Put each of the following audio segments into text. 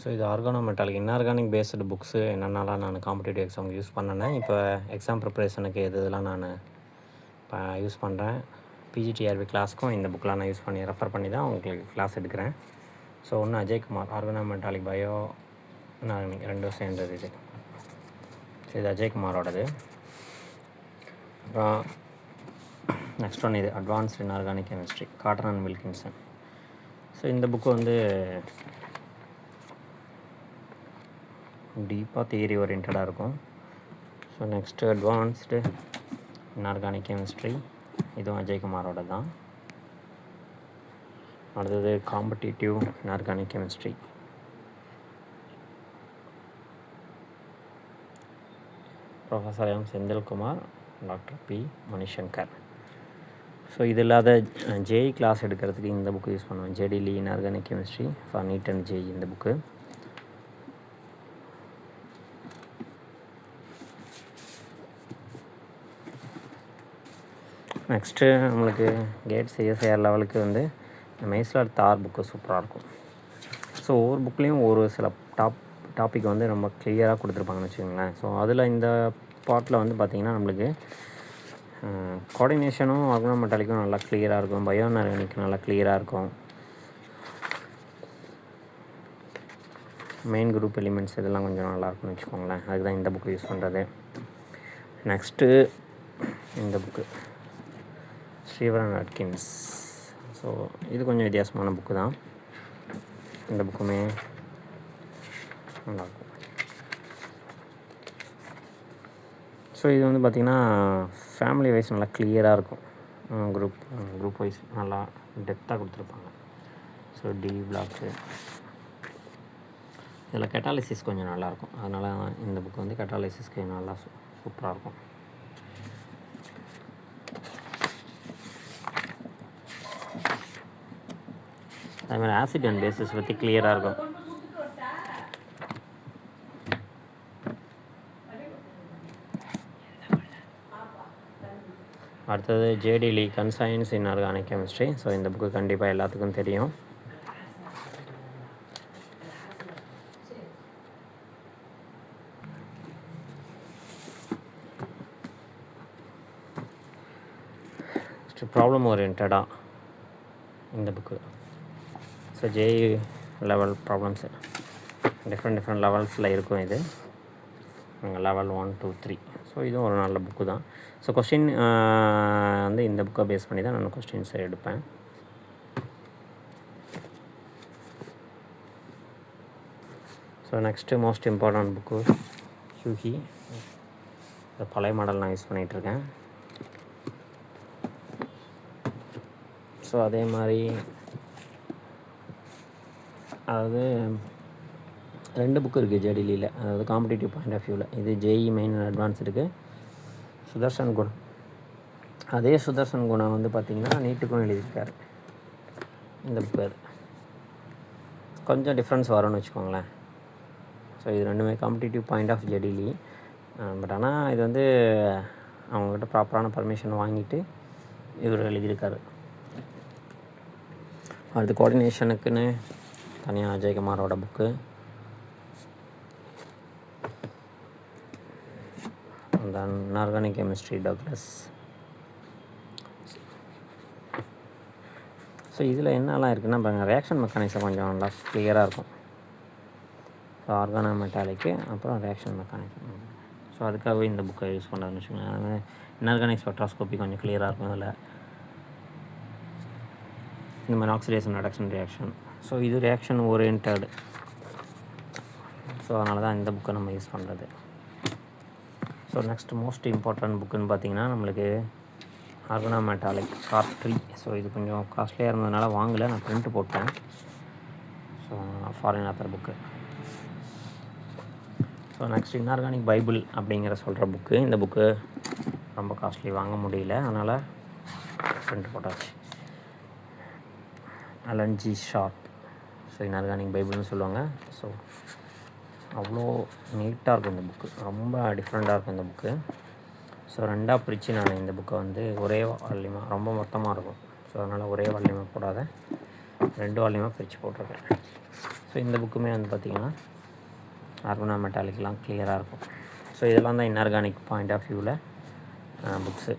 So இது ஆர்கானோமெட்டாலிக் inorganic based books என்னென்னலாம் நான் காம்படிட்டிவ் எக்ஸாமுக்கு யூஸ் பண்ணேன். இப்போ எக்ஸாம் ப்ரிப்பரேஷனுக்கு இதெல்லாம் நான் இப்போ யூஸ் பண்ணுறேன். பிஜிடிஆர்பி கிளாஸ்க்கும் இந்த புக்கெலாம் நான் யூஸ் பண்ணி ரெஃபர் பண்ணி தான் உங்களுக்கு கிளாஸ் எடுக்கிறேன். ஸோ ஒன்று அஜய்குமார் ஆர்கானோமெட்டாலிக் பயோ இன்ஆர்கானிக் ரெண்டும் சேர்ந்தது இது. ஸோ இது அஜய்குமாரோடது. அப்புறம் நெக்ஸ்ட் ஒன் இது advanced inorganic chemistry Cotton and Wilkinson. So இந்த புக்கு வந்து டீப்பாக தியரி ஓரியன்டாக இருக்கும். So next advanced inorganic chemistry, இதுவும் அஜய்குமாரோட தான். அடுத்தது competitive inorganic chemistry, professor M Senthilkumar, doctor P Manisankar. So இது இல்லாத ஜேஇ கிளாஸ் எடுக்கிறதுக்கு இந்த புக்கு யூஸ் பண்ணுவேன். J D Lee inorganic chemistry for NEET and JEE இந்த புக்கு. நெக்ஸ்ட்டு நம்மளுக்கு கேட் சிஎஸ்ஐஆர் லெவலுக்கு வந்து மெய்ஸ்லார் தார் புக்கு சூப்பராக இருக்கும். ஸோ ஒவ்வொரு புக்லேயும் ஒரு சில டாபிக் வந்து ரொம்ப கிளியராக கொடுத்துருப்பாங்கன்னு வச்சுக்கோங்களேன். ஸோ அதில் இந்த பார்ட்டில் வந்து பார்த்திங்கன்னா நம்மளுக்கு கோஆர்டினேஷனும் ஆர்கானோமெட்டாலிக்கும் நல்லா கிளியராக இருக்கும். பயோ இன்ஆர்கானிக் நல்லா கிளியராக இருக்கும். மெயின் குரூப் எலிமெண்ட்ஸ் இதெல்லாம் கொஞ்சம் நல்லாயிருக்கும்னு வச்சுக்கோங்களேன். அதுக்கு தான் இந்த புக்கு யூஸ் பண்ணுறது. நெக்ஸ்ட்டு இந்த புக்கு ஸ்ரீவரன் அட்கின்ஸ். ஸோ இது கொஞ்சம் வித்தியாசமான புக்கு தான். இந்த புக்குமே நல்லாயிருக்கும். ஸோ இது வந்து பார்த்திங்கன்னா ஃபேமிலி வைஸ் நல்லா கிளியராக இருக்கும். குரூப் வைஸ் நல்லா டெப்த்தாக கொடுத்துருப்பாங்க. ஸோ டி பிளாக்கு இதில் கெட்டாலிசிஸ் கொஞ்சம் நல்லாயிருக்கும். அதனால் இந்த புக்கு வந்து கெட்டாலிசிஸ்க்கு நல்லா சூப்பராக இருக்கும். அதுமாதிரி ஆசிட் அண்ட் பேசிஸ் பற்றி கிளியராக இருக்கும். அடுத்தது J D Lee concise inorganic chemistry. So இந்த புக்கு கண்டிப்பாக எல்லாத்துக்கும் தெரியும். ப்ராப்ளம் ஓரியன்டாக இந்த book. So JEE level problems different லெவல்ஸில் இருக்கும். இது லெவல் 1, 2, 3. ஸோ இதுவும் ஒரு நல்ல புக்கு தான். ஸோ கொஸ்டின் வந்து இந்த புக்கை பேஸ் பண்ணி தான் நான் கொஸ்டின்ஸை எடுப்பேன். So next most important book Huheey. இந்த பழைய மாடல் நான் யூஸ் பண்ணிகிட்ருக்கேன். ஸோ அதே மாதிரி அதாவது 2 புக்கு இருக்குது ஜேடிலியில். அதாவது காம்படிட்டிவ் பாயிண்ட் ஆஃப் வியூவில் இது ஜேஇ மெயின் அண்ட் அட்வான்ஸ் இருக்குது. சுதர்ஷன் குணம், அதே சுதர்ஷன் குணம் வந்து பார்த்திங்கன்னா நீட்டுக்கும் எழுதியிருக்காரு. இந்த புக்கு அது கொஞ்சம் டிஃப்ரென்ஸ் வரும்னு வச்சுக்கோங்களேன். ஸோ இது ரெண்டுமே competitive point of J D Lee. But ஆனால் இது வந்து அவங்கக்கிட்ட ப்ராப்பரான பர்மிஷன் வாங்கிட்டு இவர் எழுதியிருக்காரு. அடுத்து கோஆர்டினேஷனுக்குன்னு தனியாக அஜய்குமாரோட புக்கு. அந்த இன்ஆர்கானிக் கெமிஸ்ட்ரி டக்ளஸ். ஸோ இதில் என்னெல்லாம் இருக்குன்னா பாருங்கள், ரியாக்ஷன் மெக்கானிசம் கொஞ்சம் நல்லா கிளியராக இருக்கும். ஸோ ஆர்கானோமெட்டாலிக்கு அப்புறம் ரியாக்ஷன் மெக்கானிசம். ஸோ அதுக்காகவே இந்த புக்கை யூஸ் பண்ணுறதுன்னு வச்சுக்கோங்களேன். அதனால் இன்ஆர்கானிக் ஸ்பெக்ட்ரோஸ்கோப்பி கொஞ்சம் கிளியராக இருக்கும். அதில் இந்த மாதிரி ஆக்சிடேஷன் ரிடக்ஷன் ரியாக்ஷன். ஸோ இது ரியாக்ஷன் ஓரியன்டட். ஸோ அதனால தான் இந்த புக்கை நம்ம யூஸ் பண்ணுறது. ஸோ நெக்ஸ்ட் மோஸ்ட் இம்பார்ட்டன்ட் புக்குன்னு பார்த்திங்கன்னா நம்மளுக்கு ஆர்கானோமெட்டாலிக் பார்ட் 3. ஸோ இது கொஞ்சம் காஸ்ட்லியாக இருந்ததுனால வாங்கலை, நான் பிரிண்ட் போட்டேன். So foreign author book. So next inorganic Bible அப்படிங்கிற சொல்கிற புக்கு. இந்த புக்கு ரொம்ப காஸ்ட்லி, வாங்க முடியல, அதனால் பிரிண்ட் போட்டாச்சு. Alan G Sharpe. So inorganic பைபிள்னு சொல்லுவாங்க. ஸோ அவ்வளோ நீட்டாக இருக்கும் இந்த புக்கு, ரொம்ப டிஃப்ரெண்ட்டாக இருக்கும் இந்த புக்கு. ஸோ 2ஆக பிரித்து நான் இந்த புக்கை வந்து ஒரே வால்யூமாக, ரொம்ப மொத்தமாக இருக்கும். ஸோ அதனால் ஒரே வால்யூமாக போடாத 2 வால்யூமாக பிரித்து போட்டிருக்கேன். ஸோ இந்த புக்குமே வந்து பார்த்திங்கன்னா ஆர்கனோமெட்டாலிக்லாம் கிளியராக இருக்கும். ஸோ இதெல்லாம் தான் இன்ஆர்கானிக் பாயிண்ட் ஆஃப் வியூவில் புக்ஸு.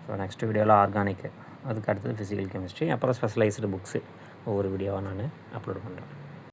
ஸோ நெக்ஸ்ட் வீடியோவில் ஆர்கானிக்கு, அதுக்கு அடுத்தது ஃபிசிக்கல் கெமிஸ்ட்ரி, அப்புறம் ஸ்பெஷலைஸ்டு புக்ஸு ஒவ்வொரு வீடியோவாக நான் அப்லோட் பண்ணுறேன்.